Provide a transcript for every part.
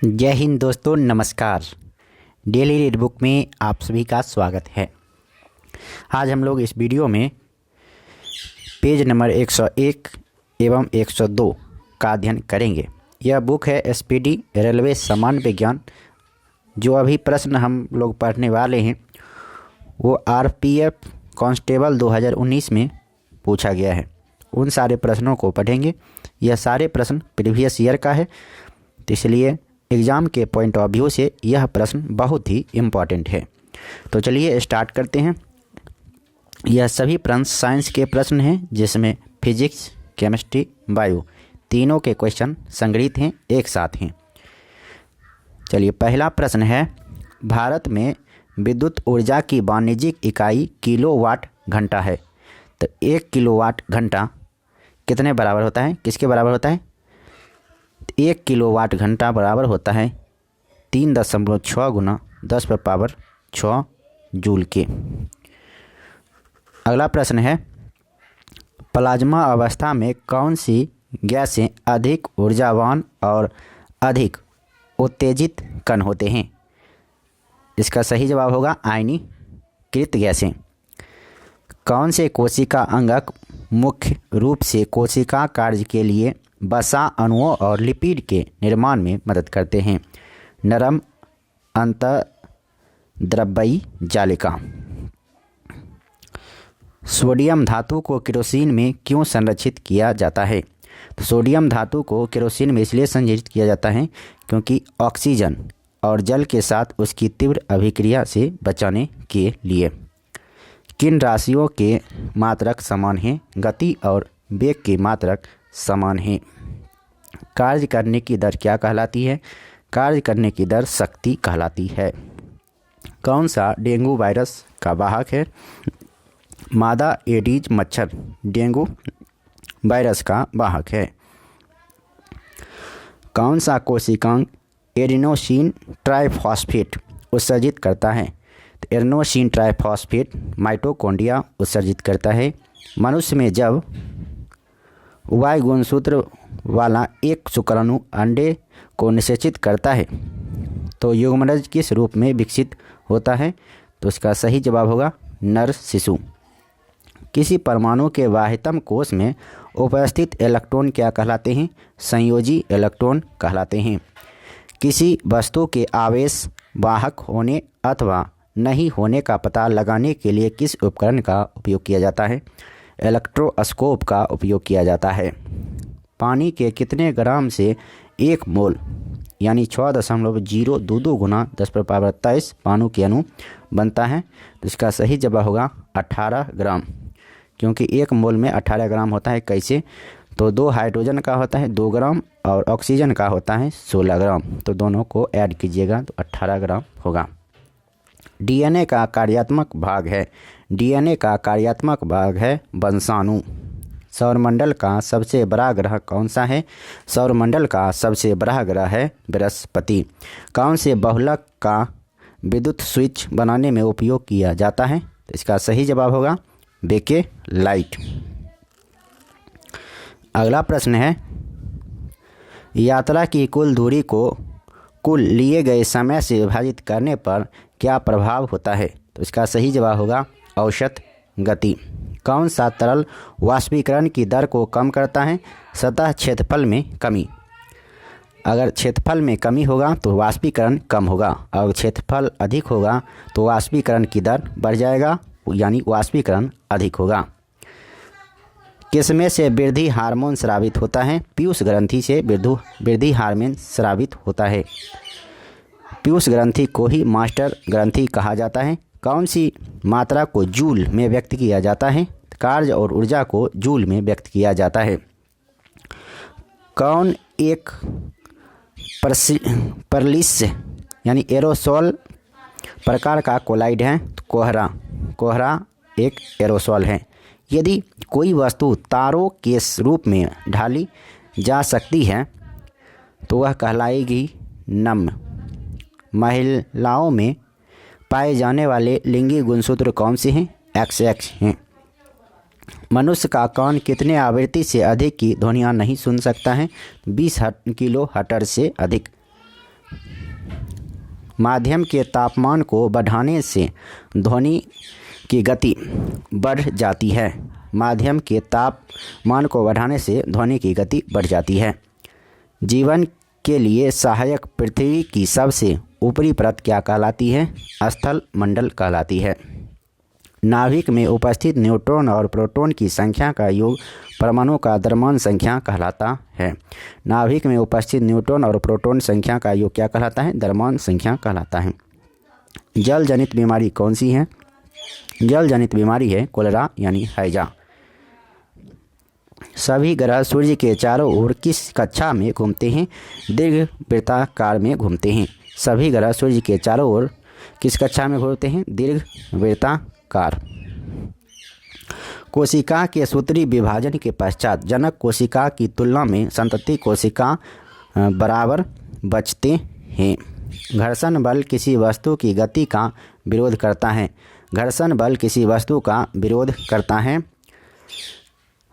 जय हिंद दोस्तों, नमस्कार। डेली रीड बुक में आप सभी का स्वागत है। आज हम लोग इस वीडियो में पेज नंबर 101 एवं 102 का अध्ययन करेंगे। यह बुक है एसपीडी रेलवे सामान्य विज्ञान। जो अभी प्रश्न हम लोग पढ़ने वाले हैं वो आरपीएफ कांस्टेबल 2019 में पूछा गया है। उन सारे प्रश्नों को पढ़ेंगे। यह सारे प्रश्न प्रीवियस ईयर का है, तो इसलिए एग्ज़ाम के पॉइंट ऑफ व्यू से यह प्रश्न बहुत ही इम्पॉर्टेंट है। तो चलिए स्टार्ट करते हैं। यह सभी प्रश्न साइंस के प्रश्न हैं, जिसमें फिजिक्स, केमिस्ट्री, बायो तीनों के क्वेश्चन संग्रहित हैं, एक साथ हैं। चलिए, पहला प्रश्न है, भारत में विद्युत ऊर्जा की वाणिज्यिक इकाई किलोवाट घंटा है। तो 1 किलोवाट घंटा कितने बराबर होता है, किसके बराबर होता है? 1 किलोवाट घंटा बराबर होता है 3.6 गुना 10⁻6 जूल के। अगला प्रश्न है, प्लाज्मा अवस्था में कौन सी गैसें अधिक ऊर्जावान और अधिक उत्तेजित कण होते हैं? इसका सही जवाब होगा आयनीकृत गैसें। कौन से कोशिका अंगक मुख्य रूप से कोशिका कार्य के लिए वसा अणुओं और लिपिड के निर्माण में मदद करते हैं? नरम अंतर्द्रव्यी जालिका। सोडियम धातु को केरोसिन में क्यों संरक्षित किया जाता है? तो सोडियम धातु को केरोसिन में इसलिए संरक्षित किया जाता है क्योंकि ऑक्सीजन और जल के साथ उसकी तीव्र अभिक्रिया से बचाने के लिए। किन राशियों के मात्रक समान हैं? गति और वेग के मात्रक समान हैं। कार्य करने की दर क्या कहलाती है? कार्य करने की दर शक्ति कहलाती है। कौन सा डेंगू वायरस का वाहक है? मादा एडीज मच्छर डेंगू वायरस का वाहक है। कौन सा कोशिकांग एडिनोसिन ट्राइफॉस्फेट उत्सर्जित करता है? तो एडिनोसिन ट्राइफॉस्फेट माइटोकॉन्ड्रिया उत्सर्जित करता है। मनुष्य में जब वाई गुणसूत्र वाला एक शुक्राणु अंडे को निषेचित करता है तो युग्मनज किस रूप में विकसित होता है? तो इसका सही जवाब होगा नर शिशु। किसी परमाणु के वाहितम कोश में उपस्थित इलेक्ट्रॉन क्या कहलाते हैं? संयोजी इलेक्ट्रॉन कहलाते हैं। किसी वस्तु के आवेश वाहक होने अथवा नहीं होने का पता लगाने के लिए किस उपकरण का उपयोग किया जाता है? इलेक्ट्रोस्कोप का उपयोग किया जाता है। पानी के कितने ग्राम से 1 मोल यानी 6.022 गुना 10⁻23 पानी के अणु बनता है? तो इसका सही जवाब होगा 18 ग्राम, क्योंकि 1 मोल में 18 ग्राम होता है। कैसे? तो 2 हाइड्रोजन का होता है 2 ग्राम और ऑक्सीजन का होता है 16 ग्राम, तो दोनों को ऐड कीजिएगा तो 18 ग्राम होगा। डीएनए का कार्यात्मक भाग है। डीएनए का कार्यात्मक भाग है वंशाणु। सौरमंडल का सबसे बड़ा ग्रह कौन सा है? सौरमंडल का सबसे बड़ा ग्रह है बृहस्पति। कौन से बहुलक का विद्युत स्विच बनाने में उपयोग किया जाता है? तो इसका सही जवाब होगा बेकेलाइट। अगला प्रश्न है, यात्रा की कुल दूरी को कुल लिए गए समय से विभाजित करने पर क्या प्रभाव होता है? तो इसका सही जवाब होगा औसत गति। कौन सा तरल वाष्पीकरण की दर को कम करता है? सतह क्षेत्रफल में कमी। अगर क्षेत्रफल में कमी होगा तो वाष्पीकरण कम होगा, और क्षेत्रफल अधिक होगा तो वाष्पीकरण की दर बढ़ जाएगा, यानी वाष्पीकरण अधिक होगा। किसमें से वृद्धि हार्मोन स्रावित होता है? पीयूष ग्रंथि से वृद्धि हार्मोन स्रावित होता है। पीयूष ग्रंथि को ही मास्टर ग्रंथि कहा जाता है। कौन सी मात्रा को जूल में व्यक्त किया जाता है? कार्य और ऊर्जा को जूल में व्यक्त किया जाता है। कौन एक परलिस यानी एरोसोल प्रकार का कोलाइड है? कोहरा। कोहरा एक एरोसोल है। यदि कोई वस्तु तारों के रूप में ढाली जा सकती है तो वह कहलाएगी नम्य। महिलाओं में पाए जाने वाले लिंगी गुणसूत्र कौन से हैं? XX हैं। मनुष्य का कान कितने आवृत्ति से अधिक की ध्वनियाँ नहीं सुन सकता है? 20 किलो हर्ट्ज से अधिक। माध्यम के तापमान को बढ़ाने से ध्वनि की गति बढ़ जाती है। माध्यम के तापमान को बढ़ाने से ध्वनि की गति बढ़ जाती है। जीवन के लिए सहायक पृथ्वी की सबसे ऊपरी परत क्या कहलाती है? स्थल मंडल कहलाती है। नाभिक में उपस्थित न्यूट्रॉन और प्रोटॉन की संख्या का योग परमाणु का द्रव्यमान संख्या कहलाता है। नाभिक में उपस्थित न्यूट्रॉन और प्रोटॉन संख्या का योग क्या कहलाता है? द्रव्यमान संख्या कहलाता है। जल जनित बीमारी कौन सी है? जल जनित बीमारी है कोलेरा यानी हैजा। सभी ग्रह सूर्य के चारों ओर किस कक्षा में घूमते हैं? दीर्घ वृत्ताकार में घूमते हैं। सभी ग्रह सूर्य के चारों ओर किस कक्षा में घूमते हैं? दीर्घ वृत्ताकार। कोशिका के सूत्री विभाजन के पश्चात जनक कोशिका की तुलना में संतति कोशिका बराबर बचते हैं। घर्षण बल किसी वस्तु की गति का विरोध करता है। घर्षण बल किसी वस्तु का विरोध करता है।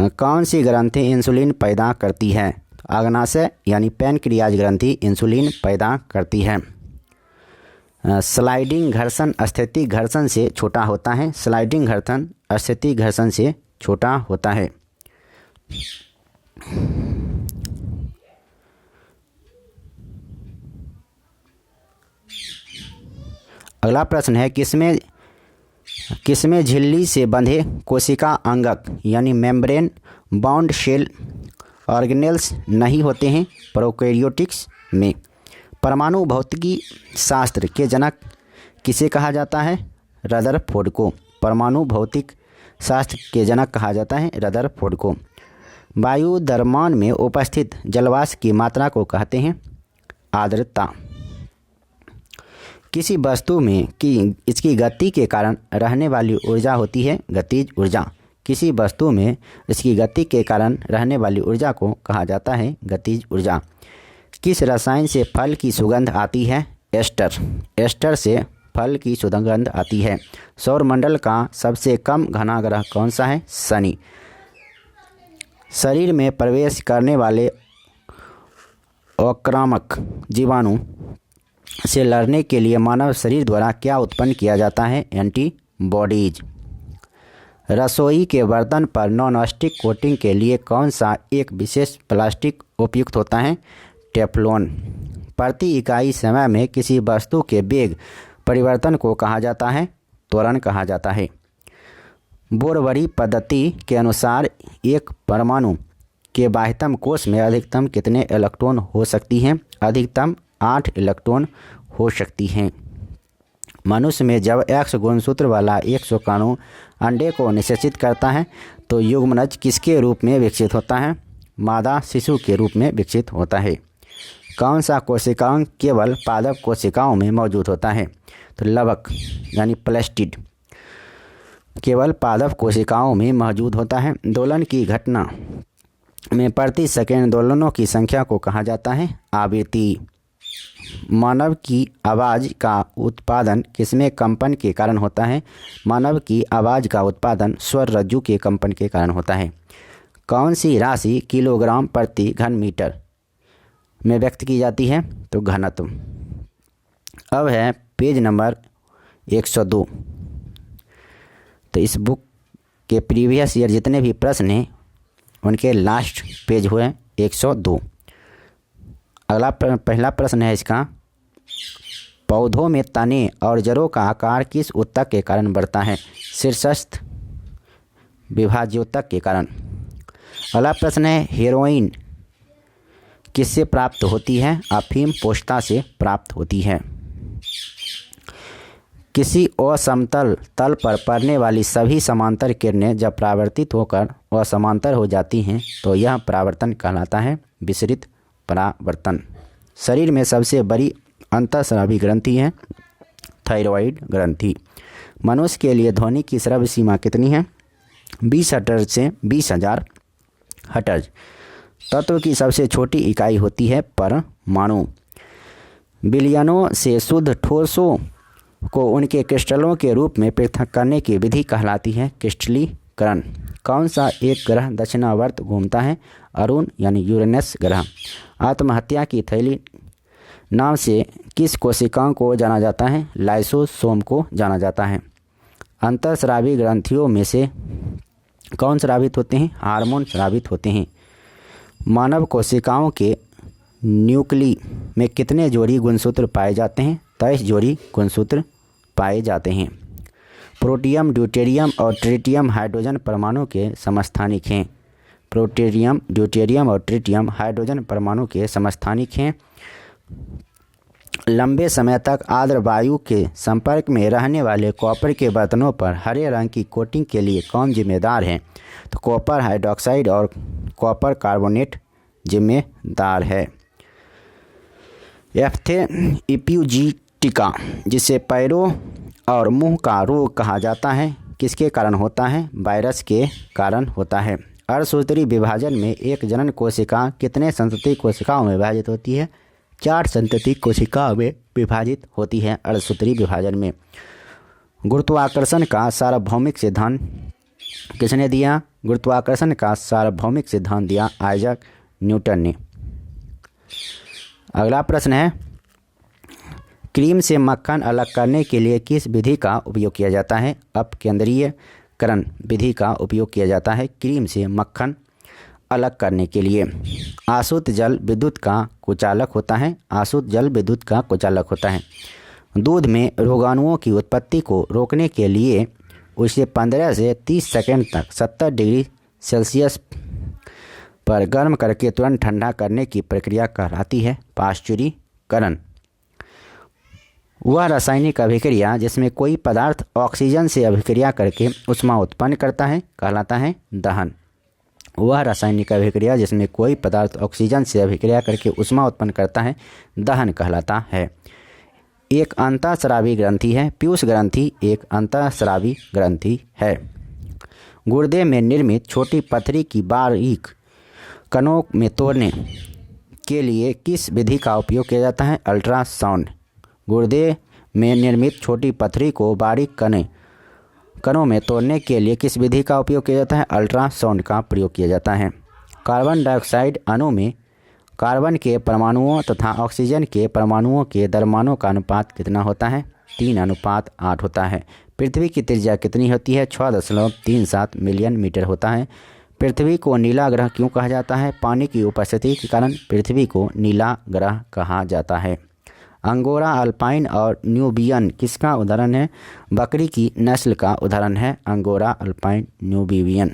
कौन सी ग्रंथि इंसुलिन पैदा करती है? अग्नाशय यानी पैनक्रियाज ग्रंथि इंसुलिन पैदा करती है। स्लाइडिंग घर्षण स्थैतिक घर्षण से छोटा होता है। स्लाइडिंग घर्षण स्थैतिक घर्षण से छोटा होता है। अगला प्रश्न है किसमें झिल्ली से बंधे कोशिका अंगक यानी मेम्ब्रेन बाउंड सेल ऑर्गेनेल्स नहीं होते हैं? प्रोकैरियोटिक्स में। परमाणु भौतिकी शास्त्र के जनक किसे कहा जाता है? रदरफोर्ड को। परमाणु भौतिक शास्त्र के जनक कहा जाता है रदरफोर्ड को। वायु द्रव्यमान में उपस्थित जलवाष्प की मात्रा को कहते हैं आर्द्रता। किसी वस्तु में कि इसकी गति के कारण रहने वाली ऊर्जा होती है गतिज ऊर्जा। किसी वस्तु में इसकी गति के कारण रहने वाली ऊर्जा को कहा जाता है गतिज ऊर्जा। किस रसायन से फल की सुगंध आती है? एस्टर। एस्टर से फल की सुगंध आती है। सौरमंडल का सबसे कम घना ग्रह कौन सा है? शनि। शरीर में प्रवेश करने वाले आक्रामक जीवाणु से लड़ने के लिए मानव शरीर द्वारा क्या उत्पन्न किया जाता है? एंटीबॉडीज। रसोई के बर्तन पर नॉन-स्टिक कोटिंग के लिए कौन सा एक विशेष प्लास्टिक उपयुक्त होता है? टेफ्लॉन। प्रति इकाई समय में किसी वस्तु के वेग परिवर्तन को कहा जाता है? त्वरण कहा जाता है। बोरवरी पद्धति के अनुसार एक परमाणु के बाह्यतम कोश में अधिकतम कितने इलेक्ट्रॉन हो सकती हैं? अधिकतम 8 इलेक्ट्रॉन हो सकती हैं। मनुष्य में जब X गुणसूत्र वाला एक शुक्राणु अंडे को निषेचित करता है तो युग्मनज किसके रूप में विकसित होता है? मादा शिशु के रूप में विकसित होता है। कौन सा कोशिकांग केवल पादप कोशिकाओं में मौजूद होता है? तो लवक यानी प्लेस्टिड केवल पादप कोशिकाओं में मौजूद होता है। दोलन की घटना में प्रति सेकंड दोलनों की संख्या को कहा जाता है आवृत्ति। मानव की आवाज़ का उत्पादन किसमें कंपन के कारण होता है? मानव की आवाज़ का उत्पादन स्वर रज्जु के कंपन के कारण होता है। कौन सी राशि किलोग्राम प्रति घन मीटर में व्यक्त की जाती है? तो घनत्व। अब है पेज नंबर 102। तो इस बुक के प्रीवियस ईयर जितने भी प्रश्न हैं उनके लास्ट पेज हुए 102। अगला पहला प्रश्न है इसका, पौधों में तने और जड़ों का आकार किस ऊतक के कारण बढ़ता है? शीर्षस्थ विभाज्योतक के कारण। अगला प्रश्न है, हेरोइन किससे प्राप्त होती है? अफीम पोस्ता से प्राप्त होती है। किसी असमतल तल पर पड़ने वाली सभी समांतर किरणें जब परावर्तित होकर असमांतर हो जाती हैं तो यह परावर्तन कहलाता है विसरित परावर्तन। शरीर में सबसे बड़ी अंतःस्रावी ग्रंथि है थायराइड ग्रंथि। मनुष्य के लिए ध्वनि की श्रव्य सीमा कितनी है? 20 हर्ट्ज से 20,000 हर्ट्ज। तत्व की सबसे छोटी इकाई होती है परमाणु। बिलियनों से शुद्ध ठोसों को उनके क्रिस्टलों के रूप में पृथक करने की विधि कहलाती है क्रिस्टलीकरण। कौन सा एक ग्रह दक्षिणावर्त घूमता है? अरुण यानी यूरेनस ग्रह। आत्महत्या की थैली नाम से किस कोशिकाओं को जाना जाता है? लाइसोसोम को जाना जाता है। अंतःस्रावी ग्रंथियों में से कौन स्रावित होते हैं? हार्मोन स्रावित होते हैं। मानव कोशिकाओं के न्यूक्ली में कितने जोड़ी गुणसूत्र पाए जाते हैं? 23 जोड़ी गुणसूत्र पाए जाते हैं। प्रोटियम, ड्यूटेरियम और ट्रिटियम हाइड्रोजन परमाणु के समस्थानिक हैं। प्रोटेरियम, ड्यूटेरियम और ट्रिटियम हाइड्रोजन परमाणु के समस्थानिक हैं। लंबे समय तक आर्द्र वायु के संपर्क में रहने वाले कॉपर के बर्तनों पर हरे रंग की कोटिंग के लिए कौन जिम्मेदार है? तो कॉपर हाइड्रोक्साइड और कॉपर कार्बोनेट जिम्मेदार है। एप्थेइप्यूजिटिका, जिसे पैरों और मुंह का रोग कहा जाता है, किसके कारण होता है? वायरस के कारण होता है। अर्धसूत्री विभाजन में एक जनन कोशिका कितने संतति कोशिकाओं में विभाजित होती है? 4 संतति कोशिकाओं में विभाजित होती है अर्धसूत्री विभाजन में। गुरुत्वाकर्षण का सार्वभौमिक सिद्धांत किसने दिया? गुरुत्वाकर्षण का सार्वभौमिक सिद्धांत दिया आइजैक न्यूटन ने। अगला प्रश्न है, क्रीम से मक्खन अलग करने के लिए किस विधि का उपयोग किया जाता है? अपकेंद्रीयकरण विधि का उपयोग किया जाता है क्रीम से मक्खन अलग करने के लिए। आसुत जल विद्युत का कुचालक होता है। आसुत जल विद्युत का कुचालक होता है। दूध में रोगाणुओं की उत्पत्ति को रोकने के लिए उसे 15 से 30 सेकंड तक 70 डिग्री सेल्सियस पर गर्म करके तुरंत ठंडा करने की प्रक्रिया कहलाती है पाश्चुरीकरण। वह रासायनिक अभिक्रिया जिसमें कोई पदार्थ ऑक्सीजन से अभिक्रिया करके ऊष्मा उत्पन्न करता है कहलाता है दहन। वह रासायनिक अभिक्रिया जिसमें कोई पदार्थ ऑक्सीजन से अभिक्रिया करके ऊष्मा उत्पन्न करता है दहन कहलाता है। एक अंतःस्रावी ग्रंथि है। पीयूष ग्रंथि एक अंतःस्रावी ग्रंथि है। गुर्दे में निर्मित छोटी पथरी की बारीक कणों में तोड़ने के लिए किस विधि का उपयोग किया जाता है? अल्ट्रासाउंड। गुर्दे में निर्मित छोटी पथरी को बारीक कणों में तोड़ने के लिए किस विधि का उपयोग किया जाता है? अल्ट्रासाउंड का प्रयोग किया जाता है। कार्बन डाइऑक्साइड अणु में कार्बन के परमाणुओं तथा ऑक्सीजन के परमाणुओं के द्रव्यमानों का अनुपात कितना होता है? 3:8 होता है। पृथ्वी की त्रिज्या कितनी होती है? 6.37 मिलियन मीटर होता है। पृथ्वी को नीला ग्रह क्यों कहा जाता है? पानी की उपस्थिति के कारण पृथ्वी को नीला ग्रह कहा जाता है। अंगोरा, अल्पाइन और न्यूबियन किसका उदाहरण है? बकरी की नस्ल का उदाहरण है अंगोरा, अल्पाइन, न्यूबियन।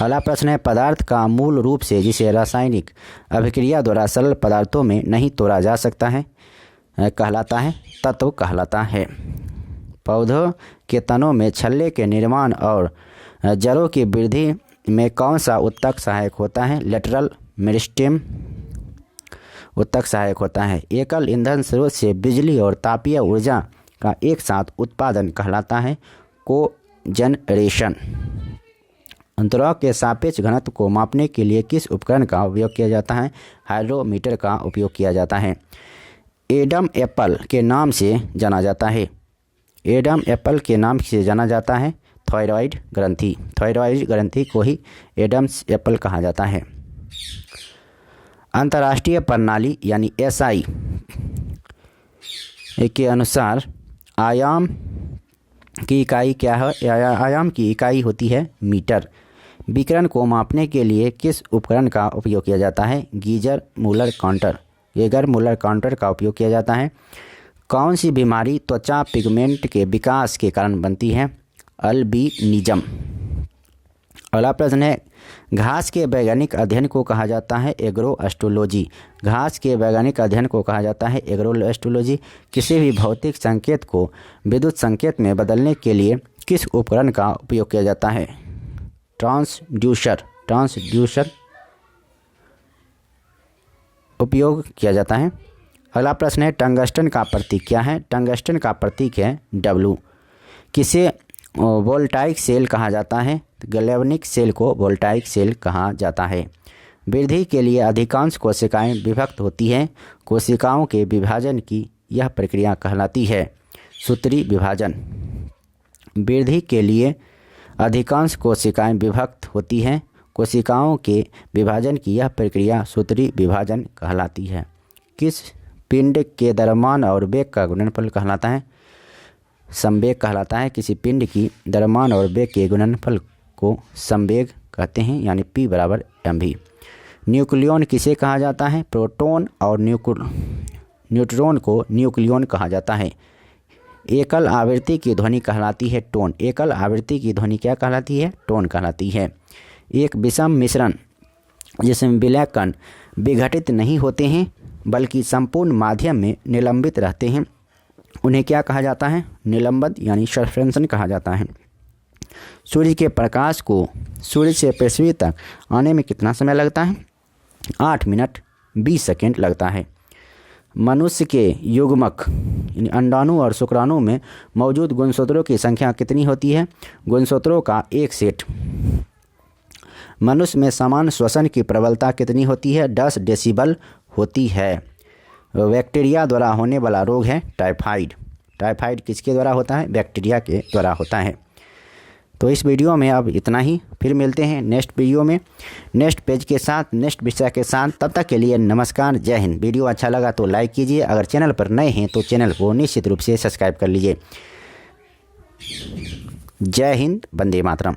अगला प्रश्न है, पदार्थ का मूल रूप से जिसे रासायनिक अभिक्रिया द्वारा सरल पदार्थों में नहीं तोड़ा जा सकता है कहलाता है तत्व कहलाता है। पौधों के तनों में छल्ले के निर्माण और जड़ों की वृद्धि में कौन सा उत्तक सहायक होता है? लेटरल मेरिस्टेम उत्तक सहायक होता है। एकल ईंधन स्रोत से बिजली और तापीय ऊर्जा का एक साथ उत्पादन कहलाता है कोजनरेशन। अंतराल के सापेक्ष घनत्व को मापने के लिए किस उपकरण का उपयोग किया जाता है? हाइड्रोमीटर का उपयोग किया जाता है। एडम एप्पल के नाम से जाना जाता है। एडम एप्पल के नाम से जाना जाता है थायराइड ग्रंथि। थायराइड ग्रंथि को ही एडम्स एप्पल कहा जाता है। अंतर्राष्ट्रीय प्रणाली यानी SI के अनुसार आयाम की इकाई क्या है? आयाम की इकाई होती है मीटर। विकिरण को मापने के लिए किस उपकरण का उपयोग किया जाता है? Geyser Muller counter. Geyser Muller counter का उपयोग किया जाता है। कौन सी बीमारी त्वचा पिगमेंट के विकास के कारण बनती है? अल्बिनिज्म। अगला प्रश्न है, घास के वैज्ञानिक अध्ययन को कहा जाता है एग्रोएस्ट्रोलॉजी। घास के वैज्ञानिक अध्ययन को कहा जाता है एग्रोएस्ट्रोलॉजी। किसी भी भौतिक संकेत को विद्युत संकेत में बदलने के लिए किस उपकरण का उपयोग किया जाता है? ट्रांसड्यूसर उपयोग किया जाता है। अगला प्रश्न है, टंगस्टन का प्रतीक क्या है? टंगस्टन का प्रतीक है W। किसे वोल्टाइक सेल कहा जाता है? गैल्वेनिक सेल को वोल्टाइक सेल कहा जाता है। वृद्धि के लिए अधिकांश कोशिकाएं विभक्त होती हैं। कोशिकाओं के विभाजन की यह प्रक्रिया कहलाती है सूत्री विभाजन। वृद्धि के लिए अधिकांश कोशिकाएं विभक्त होती हैं। कोशिकाओं के विभाजन की यह प्रक्रिया सूत्री विभाजन कहलाती है। किस पिंड के द्रव्यमान और वेग का गुणनफल कहलाता है? संवेग कहलाता है। किसी पिंड की द्रव्यमान और वेग के गुणनफल को संवेग कहते हैं, यानी P बराबर mv। न्यूक्लियॉन किसे कहा जाता है? प्रोटॉन और न्यूट्रॉन को न्यूक्लियॉन कहा जाता है। एकल आवृत्ति की ध्वनि कहलाती है टोन। एकल आवृत्ति की ध्वनि क्या कहलाती है? टोन कहलाती है। एक विषम मिश्रण जिसमें विलय कण विघटित नहीं होते हैं बल्कि संपूर्ण माध्यम में निलंबित रहते हैं, उन्हें क्या कहा जाता है? निलंबन यानी सस्पेंशन कहा जाता है। सूर्य के प्रकाश को सूर्य से पृथ्वी तक आने में कितना समय लगता है? 8 मिनट 20 सेकेंड लगता है। मनुष्य के युग्मक यानी अंडाणु और शुक्राणु में मौजूद गुणसूत्रों की संख्या कितनी होती है? गुणसूत्रों का एक सेट। मनुष्य में समान श्वसन की प्रबलता कितनी होती है? 10 डेसिबल होती है। बैक्टीरिया द्वारा होने वाला रोग है टाइफाइड। टाइफाइड किसके द्वारा होता है? बैक्टीरिया के द्वारा होता है। तो इस वीडियो में अब इतना ही, फिर मिलते हैं नेक्स्ट वीडियो में नेक्स्ट पेज के साथ, नेक्स्ट विषय के साथ। तब तक के लिए नमस्कार, जय हिंद। वीडियो अच्छा लगा तो लाइक कीजिए, अगर चैनल पर नए हैं तो चैनल को निश्चित रूप से सब्सक्राइब कर लीजिए। जय हिंद, वंदे मातरम।